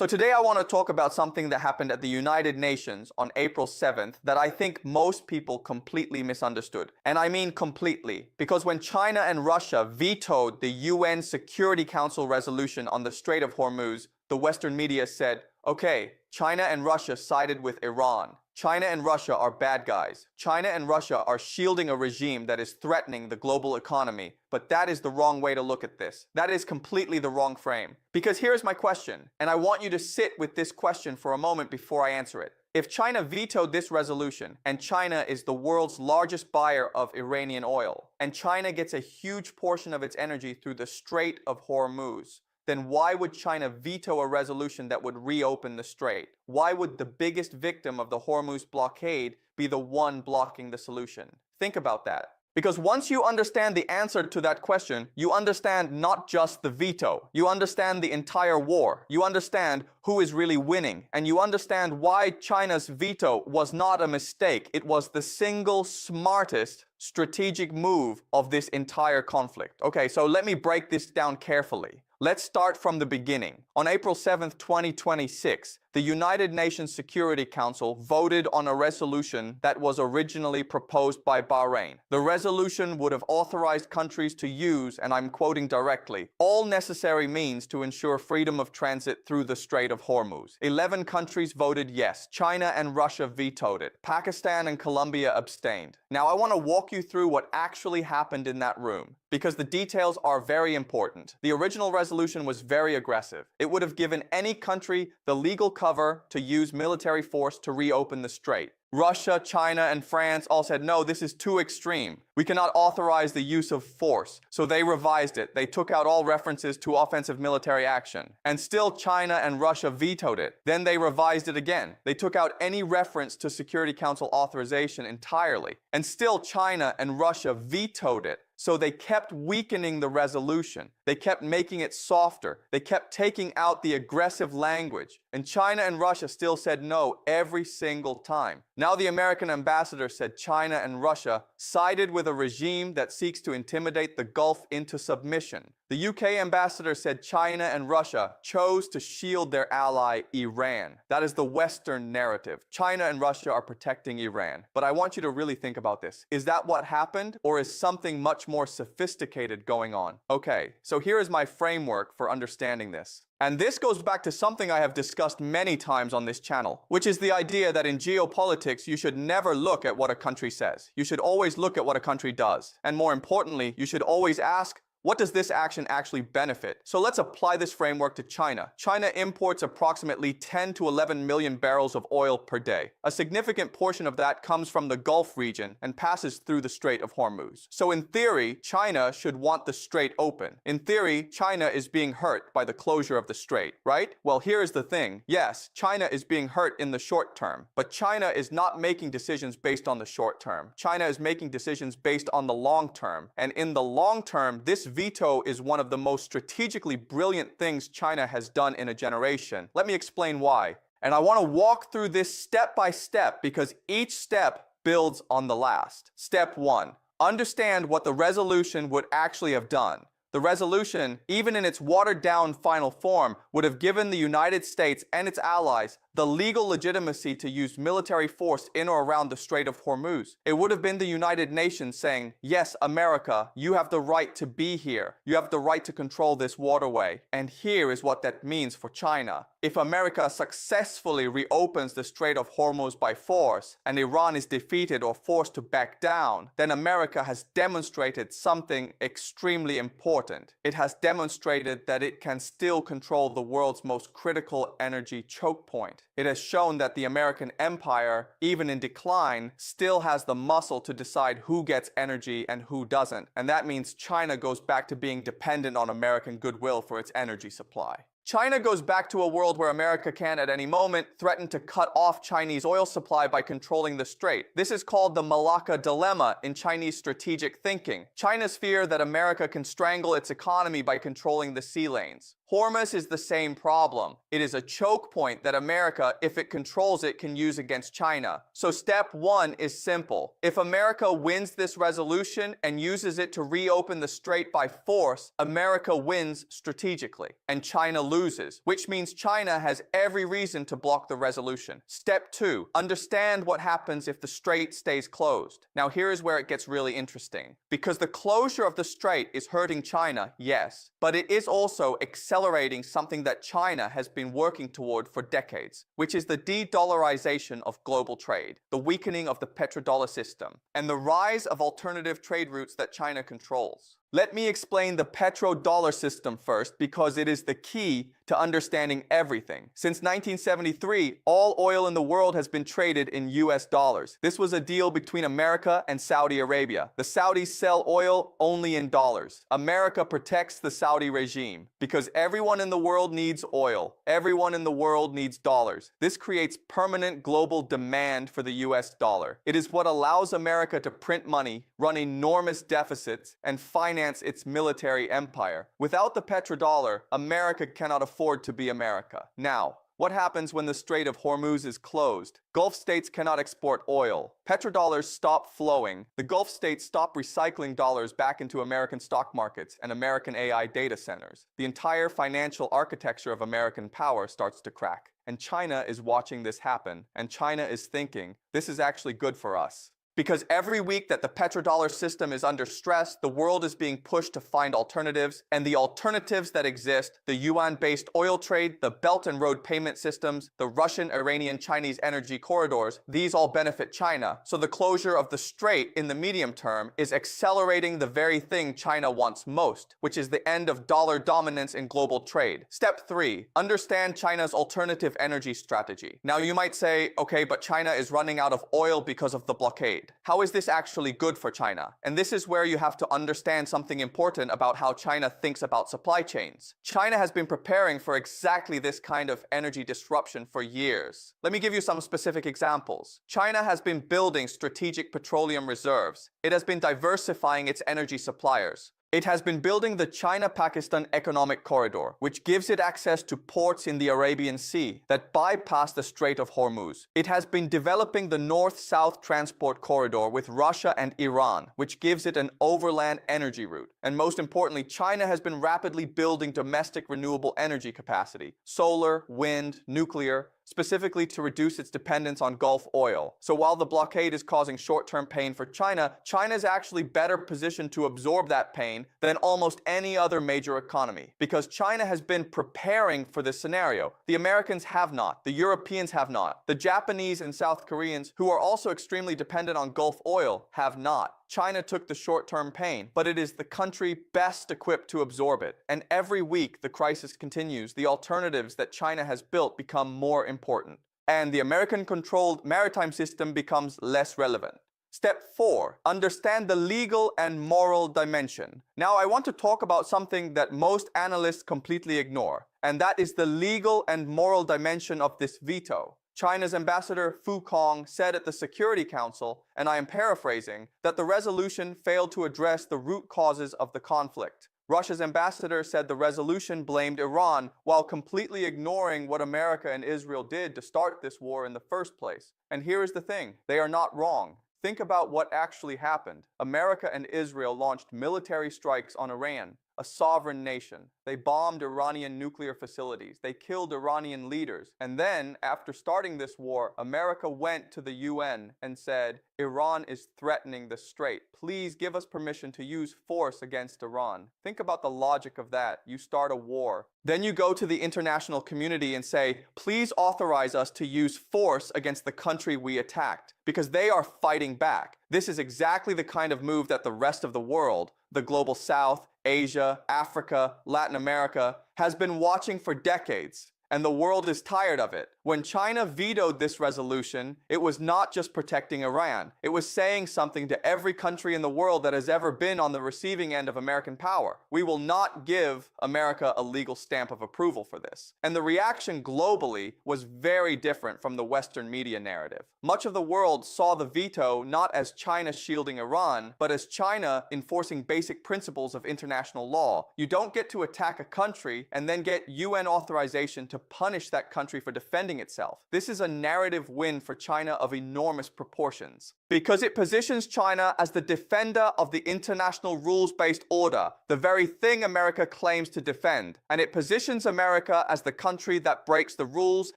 So today I want to talk about something that happened at the United Nations on April 7th that I think most people completely misunderstood. And I mean completely, because when China and Russia vetoed the UN Security Council resolution on the Strait of Hormuz, the Western media said, okay, China and Russia sided with Iran. China and Russia are bad guys. China and Russia are shielding a regime that is threatening the global economy. But that is the wrong way to look at this. That is completely the wrong frame. Because here's my question, and I want you to sit with this question for a moment before I answer it. If China vetoed this resolution, and China is the world's largest buyer of Iranian oil, and China gets a huge portion of its energy through the Strait of Hormuz, then why would China veto a resolution that would reopen the strait? Why would the biggest victim of the Hormuz blockade be the one blocking the solution? Think about that. Because once you understand the answer to that question, you understand not just the veto. You understand the entire war. You understand who is really winning. And you understand why China's veto was not a mistake. It was the single smartest strategic move of this entire conflict. Okay, so let me break this down carefully. Let's start from the beginning. On April 7th, 2026, the United Nations Security Council voted on a resolution that was originally proposed by Bahrain. The resolution would have authorized countries to use, and I'm quoting directly, all necessary means to ensure freedom of transit through the Strait of Hormuz. 11 countries voted yes. China and Russia vetoed it. Pakistan and Colombia abstained. Now I want to walk you through what actually happened in that room, because the details are very important. The original resolution was very aggressive. It would have given any country the legal cover to use military force to reopen the strait. Russia, China, and France all said, no, this is too extreme. We cannot authorize the use of force. So they revised it. They took out all references to offensive military action. And still China and Russia vetoed it. Then they revised it again. They took out any reference to Security Council authorization entirely. And still China and Russia vetoed it. So they kept weakening the resolution. They kept making it softer. They kept taking out the aggressive language. And China and Russia still said no every single time. Now the American ambassador said China and Russia sided with a regime that seeks to intimidate the Gulf into submission. The UK ambassador said China and Russia chose to shield their ally, Iran. That is the Western narrative. China and Russia are protecting Iran. But I want you to really think about this. Is that what happened, or is something much more sophisticated going on? Okay, so here is my framework for understanding this. And this goes back to something I have discussed many times on this channel, which is the idea that in geopolitics, you should never look at what a country says. You should always look at what a country does. And more importantly, you should always ask, what does this action actually benefit? So let's apply this framework to China. China imports approximately 10 to 11 million barrels of oil per day. A significant portion of that comes from the Gulf region and passes through the Strait of Hormuz. So in theory, China should want the strait open. In theory, China is being hurt by the closure of the strait, right? Well, here is the thing. Yes, China is being hurt in the short term, but China is not making decisions based on the short term. China is making decisions based on the long term. And in the long term, this veto is one of the most strategically brilliant things China has done in a generation. Let me explain why. And I want to walk through this step by step because each step builds on the last. Step 1. Understand what the resolution would actually have done. The resolution, even in its watered-down final form, would have given the United States and its allies the legal legitimacy to use military force in or around the Strait of Hormuz. It would have been the United Nations saying, yes, America, you have the right to be here. You have the right to control this waterway. And here is what that means for China. If America successfully reopens the Strait of Hormuz by force, and Iran is defeated or forced to back down, then America has demonstrated something extremely important. It has demonstrated that it can still control the world's most critical energy choke point. It has shown that the American empire, even in decline, still has the muscle to decide who gets energy and who doesn't. And that means China goes back to being dependent on American goodwill for its energy supply. China goes back to a world where America can, at any moment, threaten to cut off Chinese oil supply by controlling the strait. This is called the Malacca dilemma in Chinese strategic thinking. China's fear that America can strangle its economy by controlling the sea lanes. Hormuz is the same problem. It is a choke point that America, if it controls it, can use against China. So step one is simple. If America wins this resolution and uses it to reopen the strait by force, America wins strategically and China loses, which means China has every reason to block the resolution. Step two, understand what happens if the strait stays closed. Now here is where it gets really interesting. Because the closure of the strait is hurting China, yes, but it is also accelerating something that China has been working toward for decades, which is the de-dollarization of global trade, the weakening of the petrodollar system, and the rise of alternative trade routes that China controls. Let me explain the petrodollar system first because it is the key to understanding everything. Since 1973, all oil in the world has been traded in US dollars. This was a deal between America and Saudi Arabia. The Saudis sell oil only in dollars. America protects the Saudi regime because everyone in the world needs oil. Everyone in the world needs dollars. This creates permanent global demand for the US dollar. It is what allows America to print money, run enormous deficits, and finance its military empire. Without the petrodollar, America cannot afford to be America. Now, what happens when the Strait of Hormuz is closed? Gulf states cannot export oil. Petrodollars stop flowing. The Gulf states stop recycling dollars back into American stock markets and American AI data centers. The entire financial architecture of American power starts to crack. And China is watching this happen. And China is thinking, this is actually good for us. Because every week that the petrodollar system is under stress, the world is being pushed to find alternatives, and the alternatives that exist, the yuan-based oil trade, the Belt and Road payment systems, the Russian-Iranian-Chinese energy corridors, these all benefit China. So the closure of the strait in the medium term is accelerating the very thing China wants most, which is the end of dollar dominance in global trade. Step 3. Understand China's alternative energy strategy. Now you might say, okay, but China is running out of oil because of the blockade. How is this actually good for China? And this is where you have to understand something important about how China thinks about supply chains. China has been preparing for exactly this kind of energy disruption for years. Let me give you some specific examples. China has been building strategic petroleum reserves. It has been diversifying its energy suppliers. It has been building the China-Pakistan Economic Corridor, which gives it access to ports in the Arabian Sea that bypass the Strait of Hormuz. It has been developing the North-South Transport Corridor with Russia and Iran, which gives it an overland energy route. And most importantly, China has been rapidly building domestic renewable energy capacity, solar, wind, nuclear, specifically to reduce its dependence on Gulf oil. So while the blockade is causing short-term pain for China, China is actually better positioned to absorb that pain than almost any other major economy, because China has been preparing for this scenario. The Americans have not. The Europeans have not. The Japanese and South Koreans, who are also extremely dependent on Gulf oil, have not. China took the short-term pain, but it is the country best equipped to absorb it. And every week the crisis continues, the alternatives that China has built become more important. And the American-controlled maritime system becomes less relevant. Step 4. Understand the legal and moral dimension. Now I want to talk about something that most analysts completely ignore, and that is the legal and moral dimension of this veto. China's ambassador Fu Kong said at the Security Council, and I am paraphrasing, that the resolution failed to address the root causes of the conflict. Russia's ambassador said the resolution blamed Iran while completely ignoring what America and Israel did to start this war in the first place. And here is the thing, they are not wrong. Think about what actually happened. America and Israel launched military strikes on Iran, a sovereign nation. They bombed Iranian nuclear facilities. They killed Iranian leaders. And then, after starting this war, America went to the UN and said, Iran is threatening the strait. Please give us permission to use force against Iran. Think about the logic of that. You start a war. Then you go to the international community and say, please authorize us to use force against the country we attacked, because they are fighting back. This is exactly the kind of move that the rest of the world, the global South, Asia, Africa, Latin America, has been watching for decades. and the world is tired of it. When China vetoed this resolution, it was not just protecting Iran. It was saying something to every country in the world that has ever been on the receiving end of American power. We will not give America a legal stamp of approval for this. And the reaction globally was very different from the Western media narrative. Much of the world saw the veto not as China shielding Iran, but as China enforcing basic principles of international law. You don't get to attack a country and then get UN authorization to punish that country for defending itself. This is a narrative win for China of enormous proportions, because it positions China as the defender of the international rules-based order, the very thing America claims to defend. And it positions America as the country that breaks the rules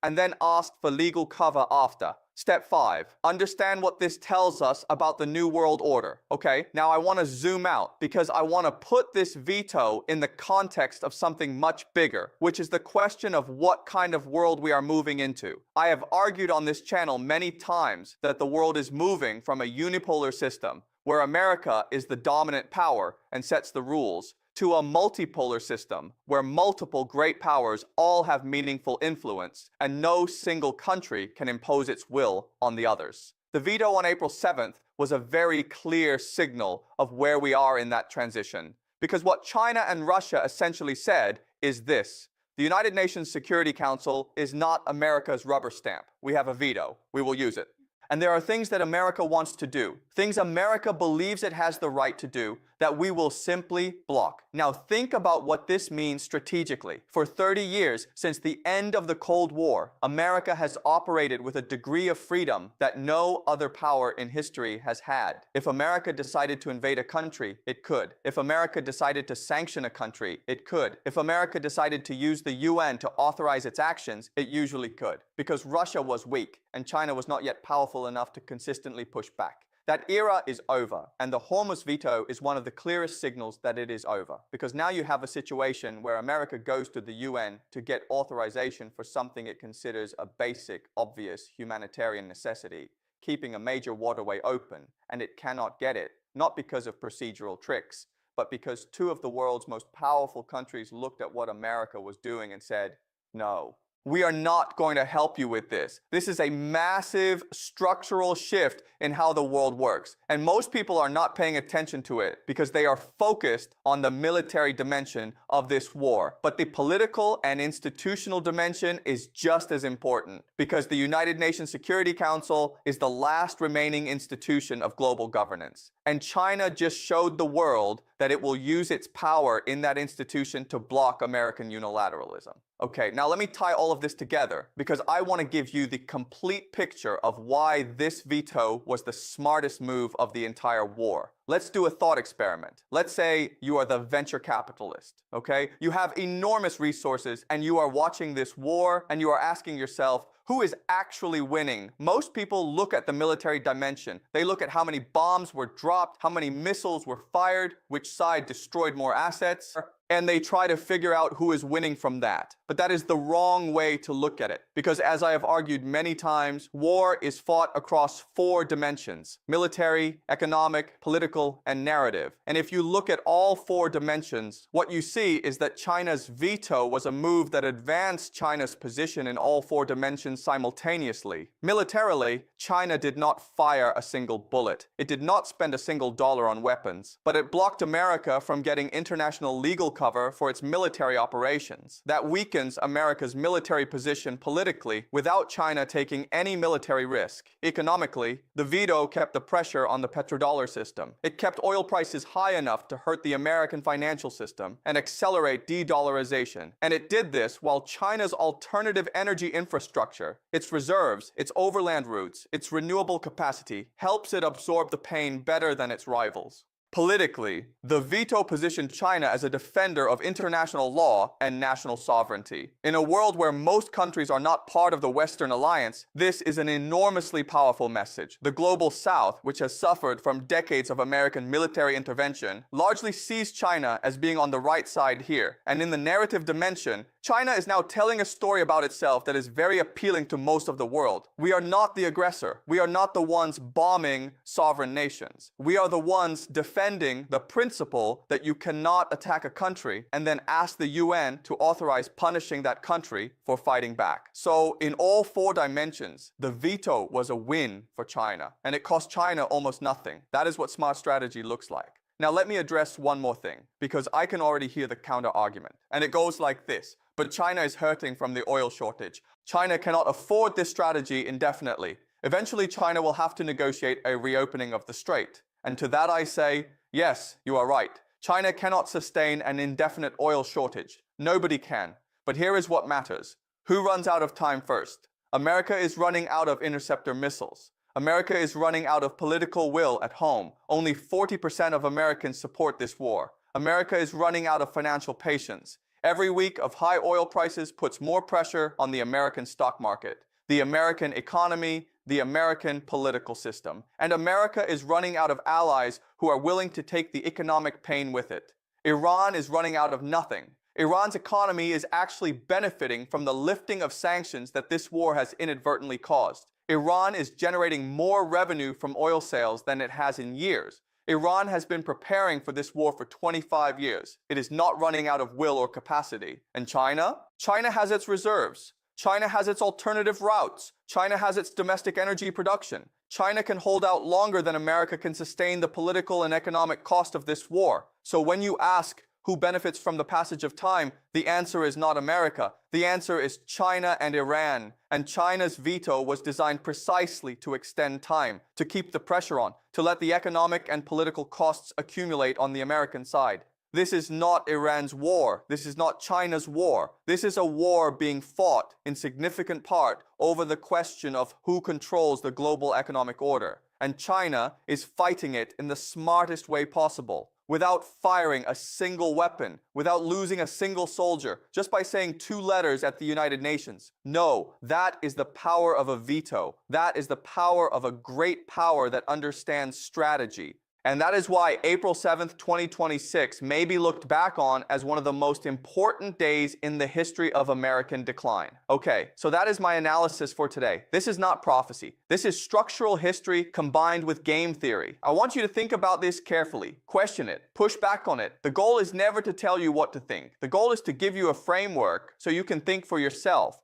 and then asks for legal cover after. Step 5. Understand what this tells us about the New World Order. Okay, now I want to zoom out because I want to put this veto in the context of something much bigger, which is the question of what kind of world we are moving into. I have argued on this channel many times that the world is moving from a unipolar system, where America is the dominant power and sets the rules, to a multipolar system where multiple great powers all have meaningful influence and no single country can impose its will on the others. The veto on April 7th was a very clear signal of where we are in that transition, because what China and Russia essentially said is this: the United Nations Security Council is not America's rubber stamp. We have a veto. We will use it. And there are things that America wants to do, things America believes it has the right to do, that we will simply block. Now think about what this means strategically. For 30 years, since the end of the Cold War, America has operated with a degree of freedom that no other power in history has had. If America decided to invade a country, it could. If America decided to sanction a country, it could. If America decided to use the UN to authorize its actions, it usually could. Because Russia was weak, and China was not yet powerful enough to consistently push back. That era is over, and the Hormuz veto is one of the clearest signals that it is over, because now you have a situation where America goes to the UN to get authorization for something it considers a basic, obvious humanitarian necessity, keeping a major waterway open, and it cannot get it, not because of procedural tricks, but because two of the world's most powerful countries looked at what America was doing and said, no. We are not going to help you with this. This is a massive structural shift in how the world works. And most people are not paying attention to it because they are focused on the military dimension of this war. But the political and institutional dimension is just as important, because the United Nations Security Council is the last remaining institution of global governance. And China just showed the world that it will use its power in that institution to block American unilateralism. Okay, now let me tie all of this together, because I want to give you the complete picture of why this veto was the smartest move of the entire war. Let's do a thought experiment. Let's say you are the venture capitalist, okay? You have enormous resources and you are watching this war and you are asking yourself, who is actually winning? Most people look at the military dimension. They look at how many bombs were dropped, how many missiles were fired, which side destroyed more assets, and they try to figure out who is winning from that. But that is the wrong way to look at it, because as I have argued many times, war is fought across 4 dimensions: military, economic, political, and narrative. And if you look at all 4 dimensions, what you see is that China's veto was a move that advanced China's position in all 4 dimensions simultaneously. Militarily, China did not fire a single bullet. It did not spend a single dollar on weapons, but it blocked America from getting international legal cover for its military operations. That weakens America's military position politically without China taking any military risk. Economically, the veto kept the pressure on the petrodollar system. It kept oil prices high enough to hurt the American financial system and accelerate de-dollarization. And it did this while China's alternative energy infrastructure, its reserves, its overland routes, its renewable capacity, helps it absorb the pain better than its rivals. Politically, the veto positioned China as a defender of international law and national sovereignty. In a world where most countries are not part of the Western alliance, this is an enormously powerful message. The global South, which has suffered from decades of American military intervention, largely sees China as being on the right side here. And in the narrative dimension, China is now telling a story about itself that is very appealing to most of the world. We are not the aggressor. We are not the ones bombing sovereign nations. We are the ones defending the principle that you cannot attack a country and then ask the UN to authorize punishing that country for fighting back. So in all four dimensions, the veto was a win for China, and it cost China almost nothing. That is what smart strategy looks like. Now let me address one more thing, because I can already hear the counter argument. And it goes like this: but China is hurting from the oil shortage. China cannot afford this strategy indefinitely. Eventually, China will have to negotiate a reopening of the strait. And to that I say, yes, you are right. China cannot sustain an indefinite oil shortage. Nobody can. But here is what matters. Who runs out of time first? America is running out of interceptor missiles. America is running out of political will at home. Only 40% of Americans support this war. America is running out of financial patience. Every week of high oil prices puts more pressure on the American stock market, the American economy, the American political system. And America is running out of allies who are willing to take the economic pain with it. Iran is running out of nothing. Iran's economy is actually benefiting from the lifting of sanctions that this war has inadvertently caused. Iran is generating more revenue from oil sales than it has in years. Iran has been preparing for this war for 25 years. It is not running out of will or capacity. And China? China has its reserves. China has its alternative routes. China has its domestic energy production. China can hold out longer than America can sustain the political and economic cost of this war. So when you ask who benefits from the passage of time, the answer is not America. The answer is China and Iran. And China's veto was designed precisely to extend time, to keep the pressure on, to let the economic and political costs accumulate on the American side. This is not Iran's war. This is not China's war. This is a war being fought in significant part over the question of who controls the global economic order. And China is fighting it in the smartest way possible, without firing a single weapon, without losing a single soldier, just by saying 2 letters at the United Nations. No, that is the power of a veto. That is the power of a great power that understands strategy. And that is why April 7th, 2026 may be looked back on as one of the most important days in the history of American decline. Okay, so that is my analysis for today. This is not prophecy. This is structural history combined with game theory. I want you to think about this carefully, question it, push back on it. The goal is never to tell you what to think. The goal is to give you a framework so you can think for yourself.